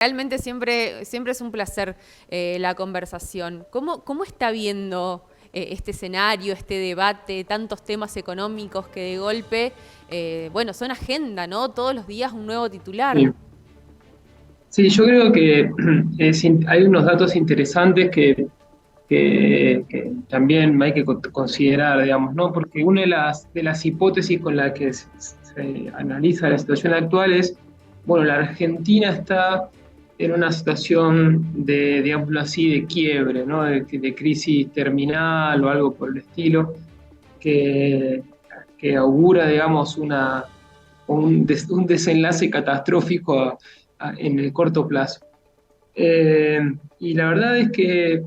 Realmente siempre es un placer la conversación. ¿Cómo está viendo este escenario, este debate, tantos temas económicos que de golpe, bueno, son agenda, ¿no? Todos los días un nuevo titular. Sí, sí, yo creo que hay unos datos interesantes que también hay que considerar, digamos, ¿no? Porque una de las hipótesis con la que se analiza la situación actual es, bueno, la Argentina está en una situación de, digámoslo así, de quiebre, ¿no? De crisis terminal o algo por el estilo, que, que augura, digamos, un desenlace catastrófico en el corto plazo. Y la verdad es que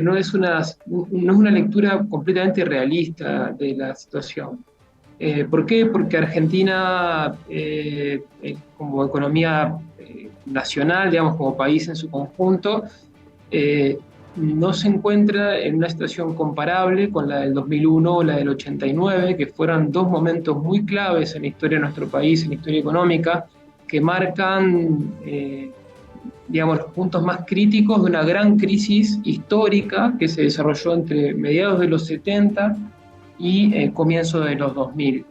no es una lectura completamente realista de la situación. ¿Por qué? Porque Argentina, como economía nacional, digamos, como país en su conjunto, eh, no se encuentra en una situación comparable con la del 2001 o la del 89, que fueron dos momentos muy claves en la historia de nuestro país, en la historia económica, que marcan, digamos, los puntos más críticos de una gran crisis histórica que se desarrolló entre mediados de los 70 y comienzo de los 2000.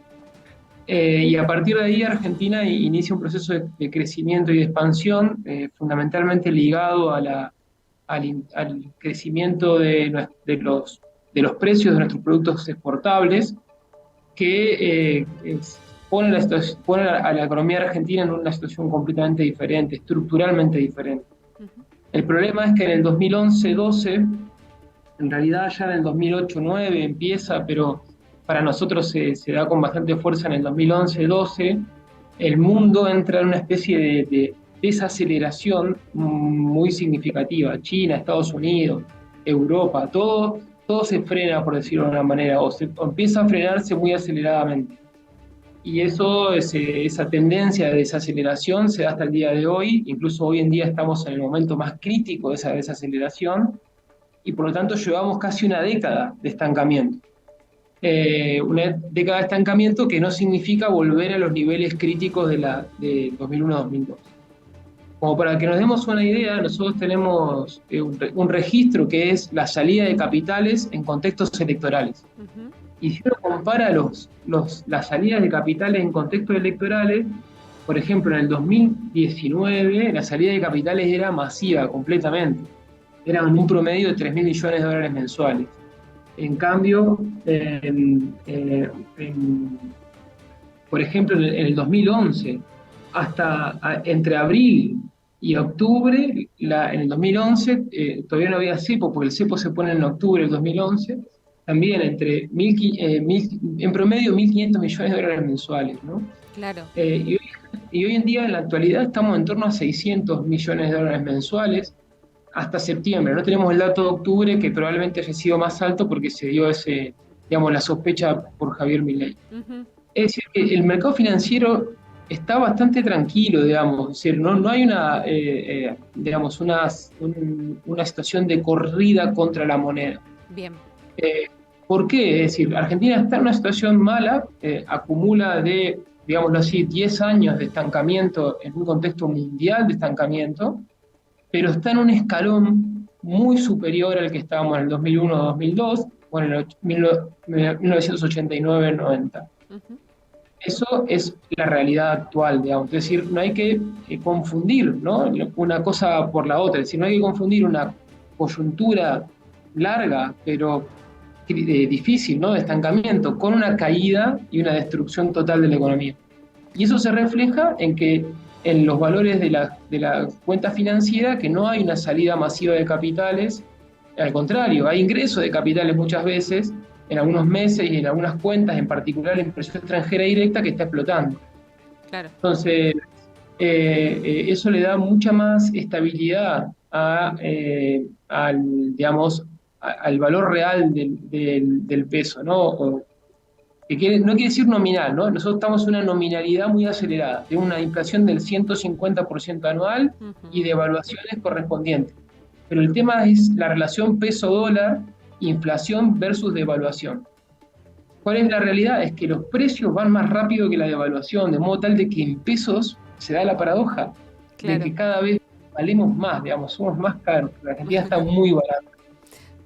Y a partir de ahí Argentina inicia un proceso de crecimiento y de expansión, fundamentalmente ligado al crecimiento de los precios de nuestros productos exportables, que pone a la economía argentina en una situación completamente diferente, estructuralmente diferente. Ujú. El problema es que en el 2011-12, en realidad ya en el 2008-9 empieza, pero para nosotros se da con bastante fuerza en el 2011-12, el mundo entra en una especie de desaceleración muy significativa. China, Estados Unidos, Europa, todo se frena, por decirlo de una manera, o empieza a frenarse muy aceleradamente. Y esa tendencia de desaceleración se da hasta el día de hoy, incluso hoy en día estamos en el momento más crítico de esa desaceleración, y por lo tanto llevamos casi una década de estancamiento. Una década de estancamiento que no significa volver a los niveles críticos de 2001-2002. Como para que nos demos una idea, nosotros tenemos un registro que es la salida de capitales en contextos electorales. Ujú. Y si uno compara las salidas de capitales en contextos electorales, por ejemplo, en el 2019 la salida de capitales era masiva completamente. Era un promedio de 3.000 millones de dólares mensuales. En cambio, por ejemplo, en el 2011, entre abril y octubre, en el 2011, todavía no había cepo, porque el cepo se pone en octubre del 2011, también en promedio 1.500 millones de dólares mensuales, ¿no? Claro. Y hoy en día, en la actualidad, estamos en torno a 600 millones de dólares mensuales hasta septiembre. No tenemos el dato de octubre, que probablemente haya sido más alto porque se dio digamos, la sospecha por Javier Milei. Ujú. Es decir, que el mercado financiero está bastante tranquilo, digamos. Es decir, no hay digamos, una situación de corrida contra la moneda. Bien. Eh, ¿Por qué? Es decir, Argentina está en una situación mala, acumula digámoslo así, 10 años de estancamiento en un contexto mundial de estancamiento, pero está en un escalón muy superior al que estábamos en el 2001-2002, o en el 1989-90. Ujú. Eso es la realidad actual, digamos. Es decir, no hay que confundir, ¿no?, una cosa por la otra. Es decir, no hay que confundir una coyuntura larga, pero difícil, ¿no?, de estancamiento, con una caída y una destrucción total de la economía. Y eso se refleja en los valores de la cuenta financiera, que no hay una salida masiva de capitales. Al contrario, hay ingreso de capitales muchas veces, en algunos meses y en algunas cuentas, en particular la inversión extranjera directa, que está explotando. Claro. Entonces, eso le da mucha más estabilidad digamos, al valor real del peso, ¿no? No quiere decir nominal, ¿no? Nosotros estamos en una nominalidad muy acelerada, de una inflación del 150% anual Ujú. y de evaluaciones correspondientes. Pero el tema es la relación peso-dólar, inflación versus devaluación. ¿Cuál es la realidad? Es que los precios van más rápido que la devaluación, de modo tal de que en pesos se da la paradoja. de Claro. que cada vez valemos más, digamos, somos más caros, la Argentina está muy barata.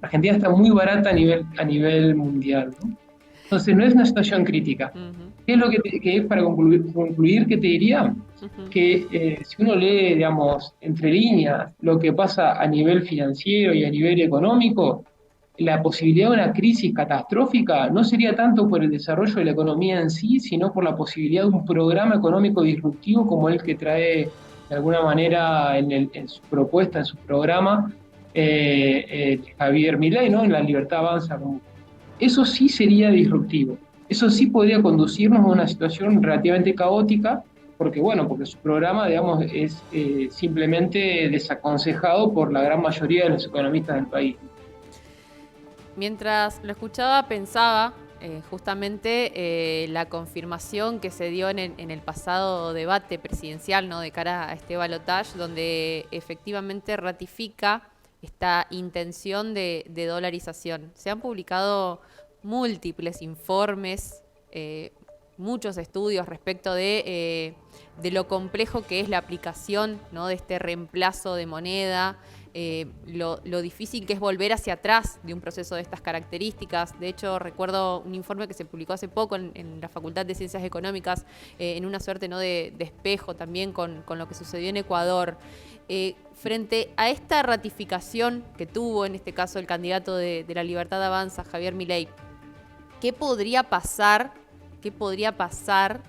La Argentina está muy barata a nivel mundial, ¿no? Entonces, no es una situación crítica. Ujú, ¿Qué es lo que es para concluir que te diría? ujú. Que si uno lee, digamos, entre líneas lo que pasa a nivel financiero y a nivel económico, la posibilidad de una crisis catastrófica no sería tanto por el desarrollo de la economía en sí, sino por la posibilidad de un programa económico disruptivo como el que trae de alguna manera en su propuesta, en su programa, Javier Milei, ¿no? En La Libertad Avanza. Eso sí sería disruptivo. Eso sí podría conducirnos a una situación relativamente caótica, porque bueno, porque su programa, digamos, es simplemente desaconsejado por la gran mayoría de los economistas del país. Mientras lo escuchaba, pensaba justamente la confirmación que se dio en el pasado debate presidencial, ¿no? De cara a este balotaje, donde efectivamente ratifica esta intención de dolarización. Se han publicado múltiples informes, muchos estudios respecto de lo complejo que es la aplicación, ¿no? De este reemplazo de moneda, lo difícil que es volver hacia atrás de un proceso de estas características. De hecho, recuerdo un informe que se publicó hace poco en la Facultad de Ciencias Económicas, en una suerte, ¿no? de espejo también con lo que sucedió en Ecuador. Frente a esta ratificación que tuvo, en este caso, el candidato de la Libertad Avanza, Javier Milei, ¿qué podría pasar? ¿Qué podría pasar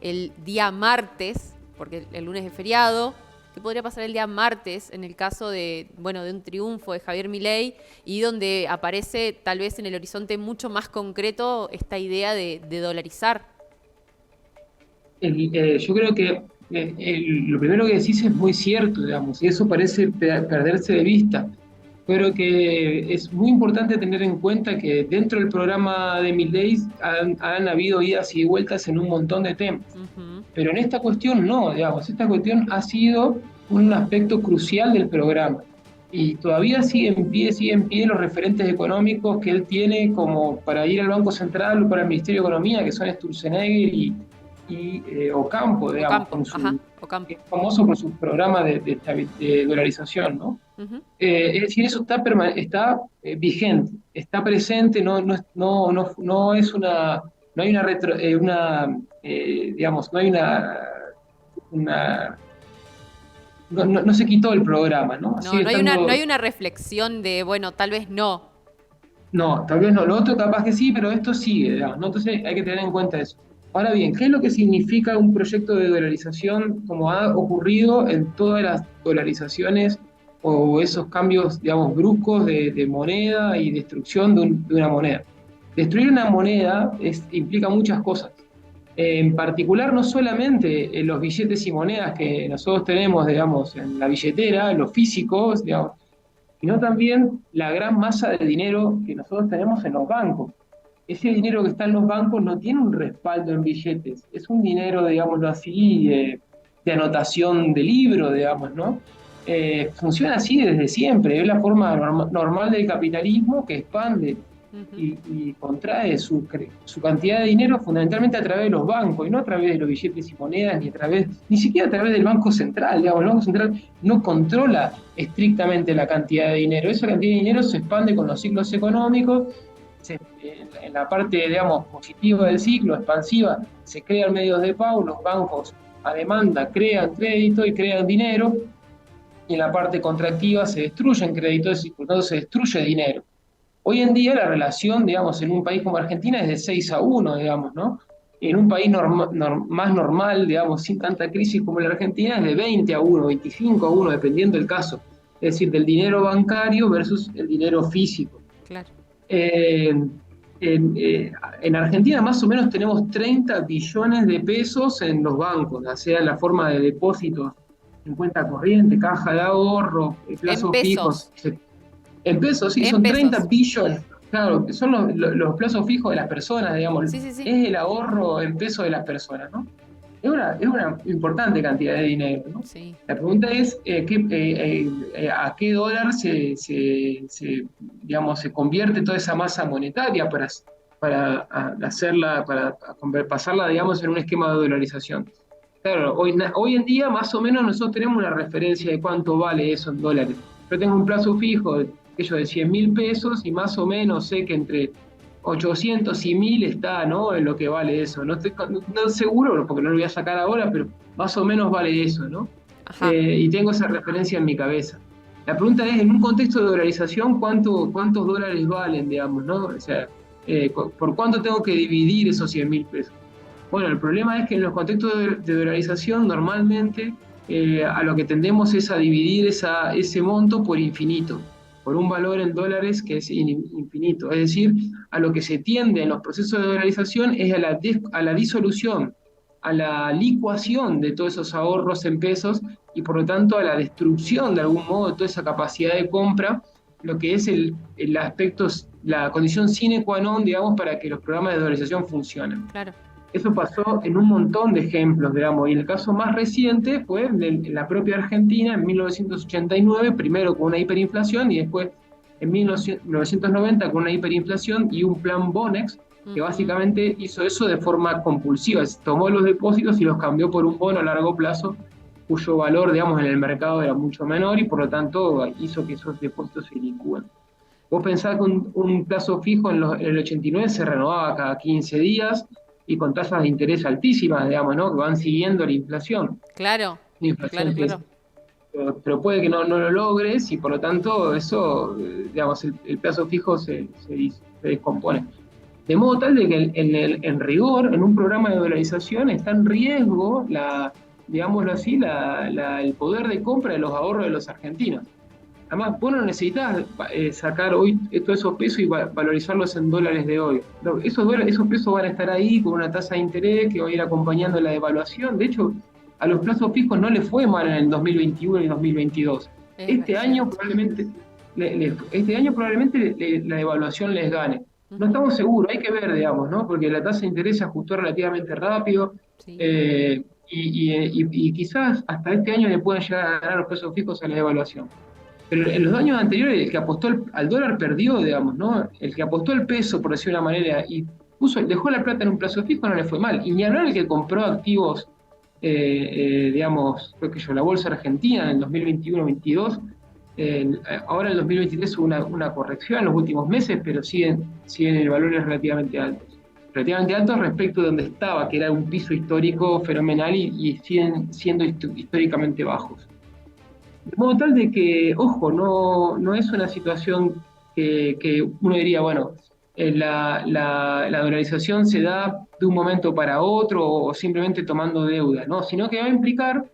el día martes? Porque el lunes es feriado. ¿Qué podría pasar el día martes en el caso de, bueno, de un triunfo de Javier Milei y donde aparece tal vez en el horizonte mucho más concreto esta idea de dolarizar? Yo creo que lo primero que decís es muy cierto, digamos, y eso parece perderse de vista. Pero que es muy importante tener en cuenta que dentro del programa de Milei han habido idas y vueltas en un montón de temas. Ujú. Pero en esta cuestión no, digamos, esta cuestión ha sido un aspecto crucial del programa. Y todavía sigue en pie los referentes económicos que él tiene como para ir al Banco Central o para el Ministerio de Economía, que son Sturzenegger y Ocampo, digamos, Ocampo, con ajá, su, Ocampo. que es famoso por su programa de dolarización, ¿no? Ujú. Es decir, eso está vigente, está presente, no es no hay una, digamos, no hay una no se quitó el programa, ¿no? No, Sigue no estando, hay una reflexión de, bueno, tal vez no. no, tal vez no, lo otro capaz que sí, pero esto sigue, digamos, ¿no? Entonces hay que tener en cuenta eso. Ahora bien, ¿qué es lo que significa un proyecto de dolarización como ha ocurrido en todas las dolarizaciones o esos cambios, digamos, bruscos de moneda y destrucción de una moneda? Destruir una moneda implica muchas cosas. En particular, no solamente los billetes y monedas que nosotros tenemos, digamos, en la billetera, los físicos, digamos, sino también la gran masa de dinero que nosotros tenemos en los bancos. Ese dinero que está en los bancos no tiene un respaldo en billetes, es un dinero, digámoslo así, de anotación de libro, digamos, ¿no? Funciona así desde siempre, es la forma normal del capitalismo que expande Ujú. y contrae su cantidad de dinero fundamentalmente a través de los bancos y no a través de los billetes y monedas, ni siquiera a través del Banco Central. Digamos, el Banco Central no controla estrictamente la cantidad de dinero. Esa cantidad de dinero se expande con los ciclos económicos, en la parte, digamos, positiva del ciclo, expansiva, se crean medios de pago, los bancos a demanda crean crédito y crean dinero, y en la parte contractiva se destruyen créditos y por tanto se destruye dinero. Hoy en día la relación, digamos, en un país como Argentina es de 6-1, digamos, ¿no? En un país más normal, digamos, sin tanta crisis como la Argentina, es de 20-1, 25-1, dependiendo del caso. Es decir, del dinero bancario versus el dinero físico. Claro. Eh, en Argentina más o menos tenemos 30 billones de pesos en los bancos, ya sea en la forma de depósitos en cuenta corriente, caja de ahorro, En plazos fijos. pesos. En pesos, sí, En son 30 pesos. billones. Claro, que son los plazos fijos de las personas, digamos. Sí, sí, sí. Es el ahorro en pesos de las personas, ¿no? Es una importante cantidad de dinero, ¿no? Sí. La pregunta es a qué dólar digamos, se convierte toda esa masa monetaria para hacerla, para pasarla, digamos, en un esquema de dolarización. Claro, hoy en día más o menos nosotros tenemos una referencia de cuánto vale eso en dólares. Yo tengo un plazo fijo, de 100.000 pesos, y más o menos sé que entre 800 y 1000 está, ¿no? En lo que vale eso. No estoy no seguro, porque no lo voy a sacar ahora, pero más o menos vale eso, ¿no? Ajá, Y tengo esa referencia en mi cabeza. La pregunta es, en un contexto de dolarización, ¿cuántos dólares valen, digamos, ¿no? O sea, ¿por cuánto tengo que dividir esos 100.000 pesos? Bueno, el problema es que en los contextos de dolarización normalmente a lo que tendemos es a dividir ese monto por infinito, por un valor en dólares que es infinito. Es decir, a lo que se tiende en los procesos de dolarización es a la disolución, a la licuación de todos esos ahorros en pesos y por lo tanto a la destrucción de algún modo de toda esa capacidad de compra, lo que es el aspecto, la condición sine qua non, digamos, para que los programas de dolarización funcionen. claro. Eso pasó en un montón de ejemplos, digamos, y el caso más reciente fue en la propia Argentina en 1989, primero con una hiperinflación y después en 1990 con una hiperinflación y un plan Bonex, que Ujú. básicamente hizo eso de forma compulsiva, tomó los depósitos y los cambió por un bono a largo plazo cuyo valor, digamos, en el mercado era mucho menor y por lo tanto hizo que esos depósitos se licúen. Vos pensás que un plazo fijo en el 89 se renovaba cada 15 días y con tasas de interés altísimas, digamos, ¿no? Que van siguiendo la inflación. Claro, Una inflación claro, que es, claro. pero puede que no lo logres y por lo tanto eso, digamos, el plazo fijo se descompone. De modo tal de que en rigor, en un programa de dolarización está en riesgo, digámoslo así, el poder de compra de los ahorros de los argentinos. Además, vos no necesitas sacar hoy todos esos pesos y valorizarlos en dólares de hoy. No, esos pesos van a estar ahí con una tasa de interés que va a ir acompañando la devaluación. De hecho, a los plazos fijos no les fue mal en el 2021 y 2022. Este Es año cierto. probablemente, la devaluación les gane. No Ujú. estamos seguros, hay que ver, digamos, ¿no? Porque la tasa de interés se ajustó relativamente rápido Sí. eh, y quizás hasta este año le puedan llegar a ganar los pesos fijos a la devaluación. Pero en los años anteriores, el que apostó al dólar perdió, digamos, ¿no? El que apostó al peso, por decir de una manera, y dejó la plata en un plazo fijo, no le fue mal. Y ni hablar el que compró activos, digamos, creo que yo, la bolsa argentina en el 2021-22, ahora en el 2023 hubo una corrección en los últimos meses, pero siguen en valores relativamente altos. Relativamente altos respecto de donde estaba, que era un piso histórico fenomenal y siguen siendo históricamente bajos. De modo tal de que, ojo, no es una situación que uno diría, bueno, la dolarización se da de un momento para otro o simplemente tomando deuda, ¿no? Sino que va a implicar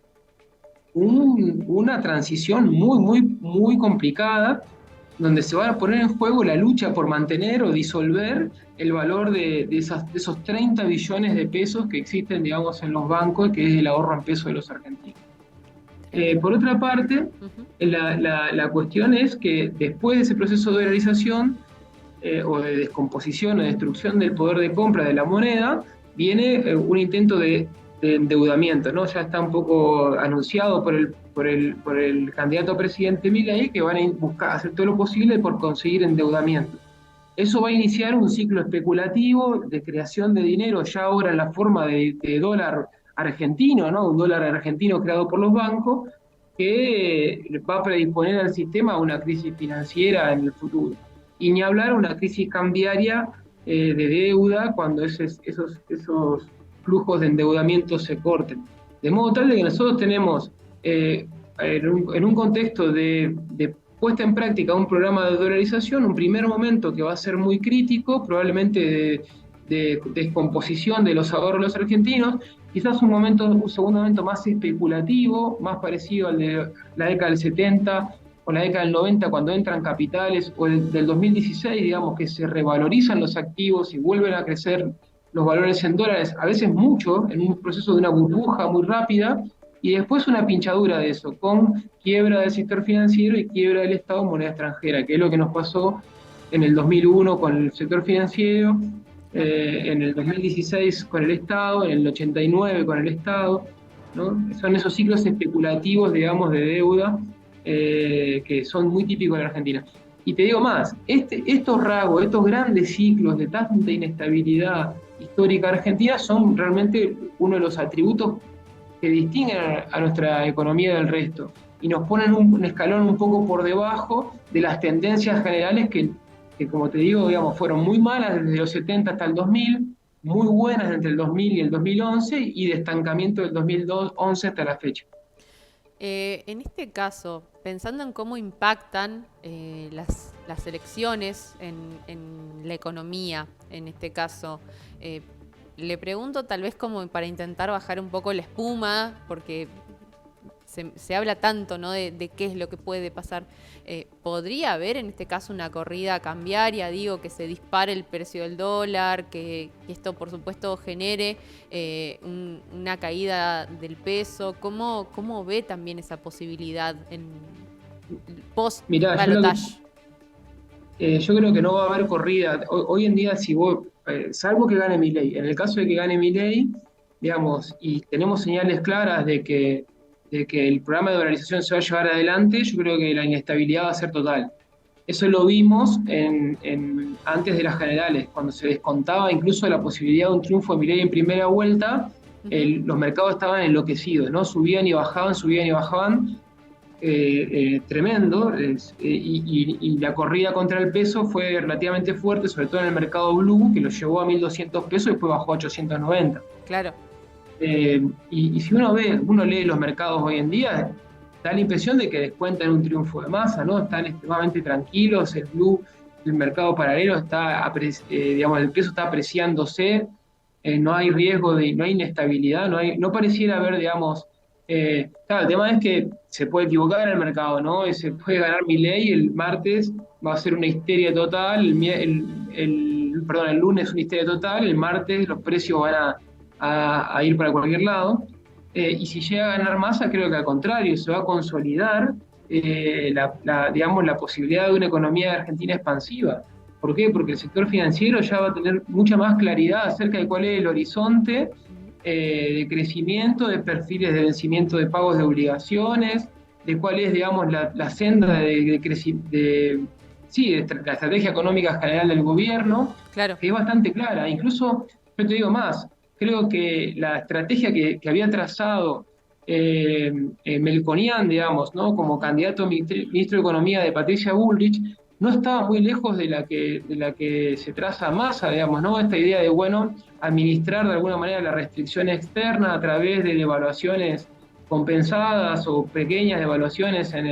una transición muy, muy, muy complicada, donde se va a poner en juego la lucha por mantener o disolver el valor de esos 30 billones de pesos que existen, digamos, en los bancos, que es el ahorro en pesos de los argentinos. Por Tremendo. otra parte, Ujú. la cuestión es que después de ese proceso de dolarización o de descomposición o destrucción del poder de compra de la moneda, viene un intento de endeudamiento, ¿no? Ya está un poco anunciado por el candidato a presidente Milei que van a buscar hacer todo lo posible por conseguir endeudamiento. Eso va a iniciar un ciclo especulativo de creación de dinero, ya ahora en la forma de dólar argentino, ¿no? Un dólar argentino creado por los bancos, que va a predisponer al sistema a una crisis financiera en el futuro. Y ni hablar una crisis cambiaria de deuda cuando esos flujos de endeudamiento se corten. De modo tal de que nosotros tenemos en un contexto de puesta en práctica un programa de dolarización, un primer momento que va a ser muy crítico, probablemente de descomposición de los ahorros de los argentinos, quizás un segundo momento más especulativo, más parecido al de la década del 70 o la década del 90, cuando entran capitales, o del 2016, digamos, que se revalorizan los activos y vuelven a crecer los valores en dólares, a veces mucho, en un proceso de una burbuja muy rápida, y después una pinchadura de eso, con quiebra del sector financiero y quiebra del Estado en moneda extranjera, que es lo que nos pasó en el 2001 con el sector financiero, Claro. en el 2016 con el Estado, en el 89 con el Estado, ¿no? Son esos ciclos especulativos, digamos, de deuda que son muy típicos de la Argentina. Y te digo más, estos rasgos, estos grandes ciclos de tanta inestabilidad histórica argentina son realmente uno de los atributos que distinguen a nuestra economía del resto y nos ponen un escalón un poco por debajo de las tendencias generales que, como te digo, digamos, fueron muy malas desde los 70 hasta el 2000, muy buenas entre el 2000 y el 2011 y de estancamiento del 2011 hasta la fecha. En este caso, pensando en cómo impactan las elecciones en la economía, en este caso, le pregunto tal vez como para intentar bajar un poco la espuma, porque se habla tanto, ¿no?, de qué es lo que puede pasar. ¿Podría haber en este caso una corrida cambiaria, digo, que se dispare el precio del dólar, que esto por supuesto genere una caída del peso? ¿Cómo ve también esa posibilidad en Mirá, post-balotage? yo creo que no va a haber corrida. Hoy en día, si vos, salvo que gane Milei, en el caso de que gane Milei, digamos, y tenemos señales claras de que el programa de dolarización se va a llevar adelante, yo creo que la inestabilidad va a ser total. Eso lo vimos antes de las generales, cuando se descontaba incluso la posibilidad de un triunfo de Milei en primera vuelta, los mercados estaban enloquecidos, ¿no? Subían y bajaban, tremendo, y la corrida contra el peso fue relativamente fuerte, sobre todo en el mercado blue, que lo llevó a 1.200 pesos y después bajó a 890. Claro. Y si uno lee los mercados hoy en día, da la impresión de que descuentan un triunfo de masa, ¿no? Están extremadamente tranquilos, el blue, el mercado paralelo está, digamos, el peso está apreciándose, no hay riesgo no hay inestabilidad, no pareciera haber, digamos, claro, el tema es que se puede equivocar en el mercado, ¿no? Y se puede ganar Milei, el martes va a ser una histeria total, perdón, el lunes una histeria total, el martes los precios van a ir para cualquier lado. Y si llega a ganar masa, creo que al contrario, se va a consolidar digamos, la posibilidad de una economía argentina expansiva. ¿Por qué? Porque el sector financiero ya va a tener mucha más claridad acerca de cuál es el horizonte de crecimiento, de perfiles de vencimiento de pagos de obligaciones, de cuál es, digamos, la senda de la estrategia económica general del gobierno, Claro. que es bastante clara. Incluso, yo te digo más, creo que la estrategia que había trazado Melconian, digamos, ¿no?, como candidato a ministro de Economía de Patricia Bullrich, no estaba muy lejos de la que se traza Massa, digamos, ¿no? Esta idea de, bueno, administrar de alguna manera la restricción externa a través de devaluaciones compensadas o pequeñas devaluaciones en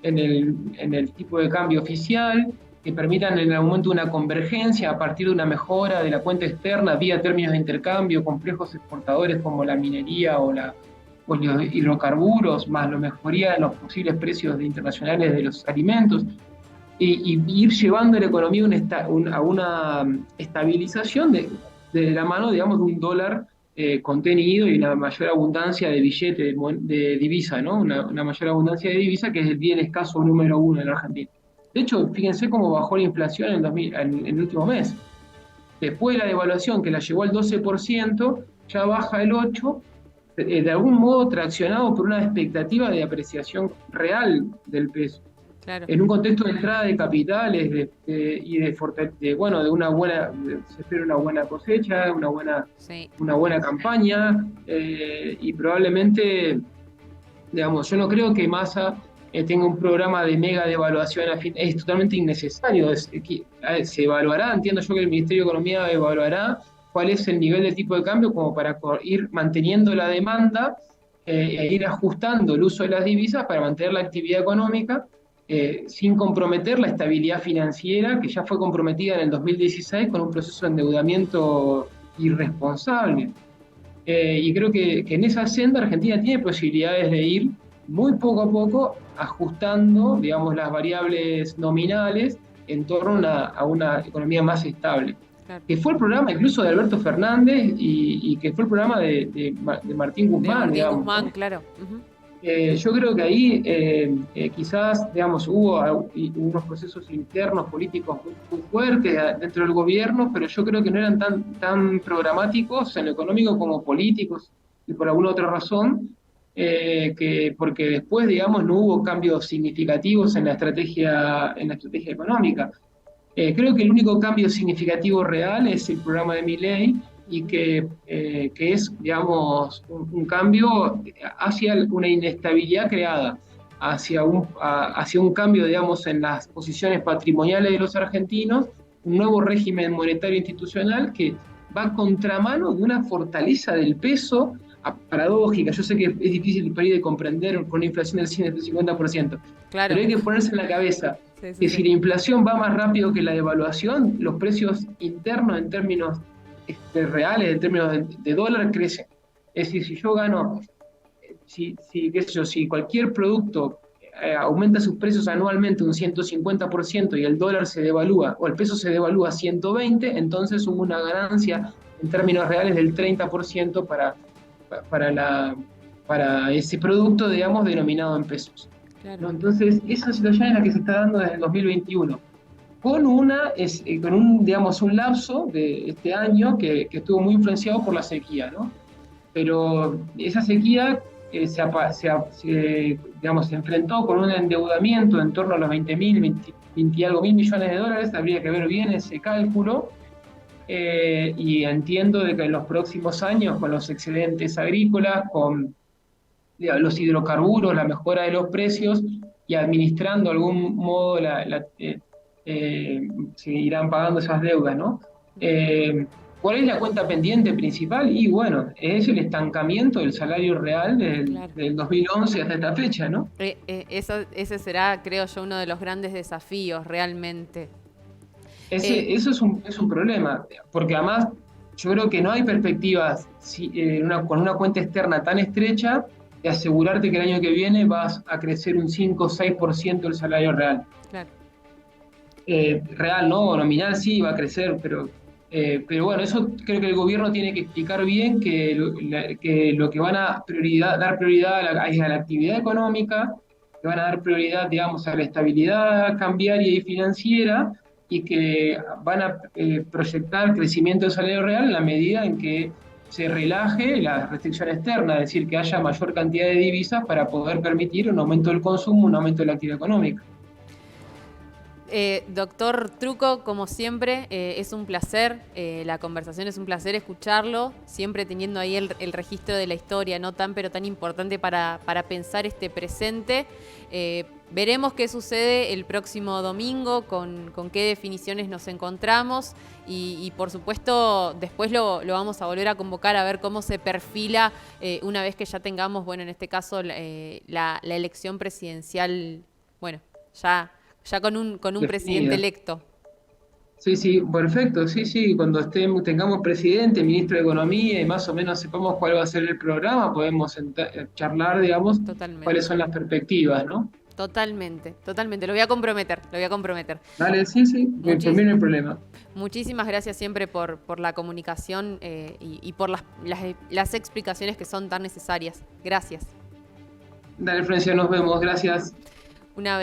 el tipo de cambio oficial, que permitan en algún momento una convergencia a partir de una mejora de la cuenta externa vía términos de intercambio, complejos exportadores como la minería o los hidrocarburos, más la mejoría en los posibles precios internacionales de los alimentos, y ir llevando la economía a una estabilización de la mano, digamos, de un dólar contenido y una mayor abundancia de billete, de divisa, ¿no? Una mayor abundancia de divisa, que es el bien escaso número uno en la Argentina. De hecho, fíjense cómo bajó la inflación en el último mes. Después de la devaluación, que la llevó al 12%, ya baja el 8%, de algún modo traccionado por una expectativa de apreciación real del peso. Claro. En un contexto de entrada de capitales y de una buena, se espera una buena cosecha, una buena campaña, y probablemente, digamos, yo no creo que Massa tenga un programa de mega devaluación, es totalmente innecesario. Se evaluará, entiendo yo que el Ministerio de Economía evaluará cuál es el nivel de tipo de cambio como para ir manteniendo la demanda e ir ajustando el uso de las divisas para mantener la actividad económica, sin comprometer la estabilidad financiera, que ya fue comprometida en el 2016 con un proceso de endeudamiento irresponsable. Y creo que en esa senda Argentina tiene posibilidades de ir muy poco a poco ajustando, digamos, las variables nominales en torno a una economía más estable. Claro. Que fue el programa incluso de Alberto Fernández y que fue el programa de Martín Guzmán. De digamos, Guzmán, ¿no? claro. Yo creo que ahí quizás, digamos, hubo unos procesos internos políticos muy fuertes dentro del gobierno, pero yo creo que no eran tan programáticos en lo económico como políticos, y por alguna otra razón, porque después, digamos, no hubo cambios significativos en la estrategia económica. Creo que el único cambio significativo real es el programa de Milei, y que es, digamos, un cambio hacia una inestabilidad creada, hacia un cambio, digamos, en las posiciones patrimoniales de los argentinos, un nuevo régimen monetario institucional que va a contramano de una fortaleza del peso paradójica. Yo sé que es difícil para ir de comprender con una inflación del 150%, Claro. pero hay que ponerse en la cabeza Sí, sí, que sí. si la inflación va más rápido que la devaluación, los precios internos en términos reales, en términos de dólar, crecen. Es decir, si yo gano, qué sé yo, si cualquier producto aumenta sus precios anualmente un 150% y el dólar se devalúa, o el peso se devalúa 120, entonces hubo una ganancia en términos reales del 30% para, la, para ese producto, digamos, denominado en pesos. Claro. ¿No? Entonces, esa situación es la que se está dando desde el 2021 con un, digamos, un lapso de este año que estuvo muy influenciado por la sequía, ¿no? Pero esa sequía digamos, se enfrentó con un endeudamiento en torno a los 20 y algo mil millones de dólares, habría que ver bien ese cálculo, y entiendo de que en los próximos años, con los excedentes agrícolas, con los hidrocarburos, la mejora de los precios y administrando de algún modo se irán pagando esas deudas, ¿no? ¿Cuál es la cuenta pendiente principal? Y bueno, es el estancamiento del salario real Claro. del 2011 hasta esta fecha, ¿no? Ese será, creo yo, uno de los grandes desafíos realmente. Eso es un problema, porque además yo creo que no hay perspectivas con una cuenta externa tan estrecha de asegurarte que el año que viene vas a crecer un 5 o 6% del salario real. Claro. Real, ¿no? Nominal sí va a crecer, pero bueno, eso creo que el gobierno tiene que explicar bien que lo que van a dar prioridad es a la actividad económica, que van a dar prioridad, digamos, a la estabilidad cambiaria y financiera, y que van a proyectar crecimiento del salario real en la medida en que se relaje la restricción externa, es decir, que haya mayor cantidad de divisas para poder permitir un aumento del consumo, un aumento de la actividad económica. Doctor Trucco, como siempre, es un placer, la conversación es un placer escucharlo, siempre teniendo ahí el registro de la historia, no tan pero tan importante para pensar este presente. Veremos qué sucede el próximo domingo, con qué definiciones nos encontramos y por supuesto después lo vamos a volver a convocar a ver cómo se perfila una vez que ya tengamos, bueno, en este caso la elección presidencial, bueno, ya con un presidente Definida. electo. Sí, sí, perfecto, sí, sí, cuando tengamos presidente, ministro de Economía y más o menos sepamos cuál va a ser el programa, podemos charlar, digamos, cuáles Totalmente. son las perspectivas, ¿no? Totalmente, totalmente. Lo voy a comprometer, lo voy a comprometer. Dale, sí, sí, por mí no hay problema. Muchísimas gracias siempre por la comunicación y por las explicaciones que son tan necesarias. Gracias. Dale, Florencia, nos vemos, gracias. Un abrazo.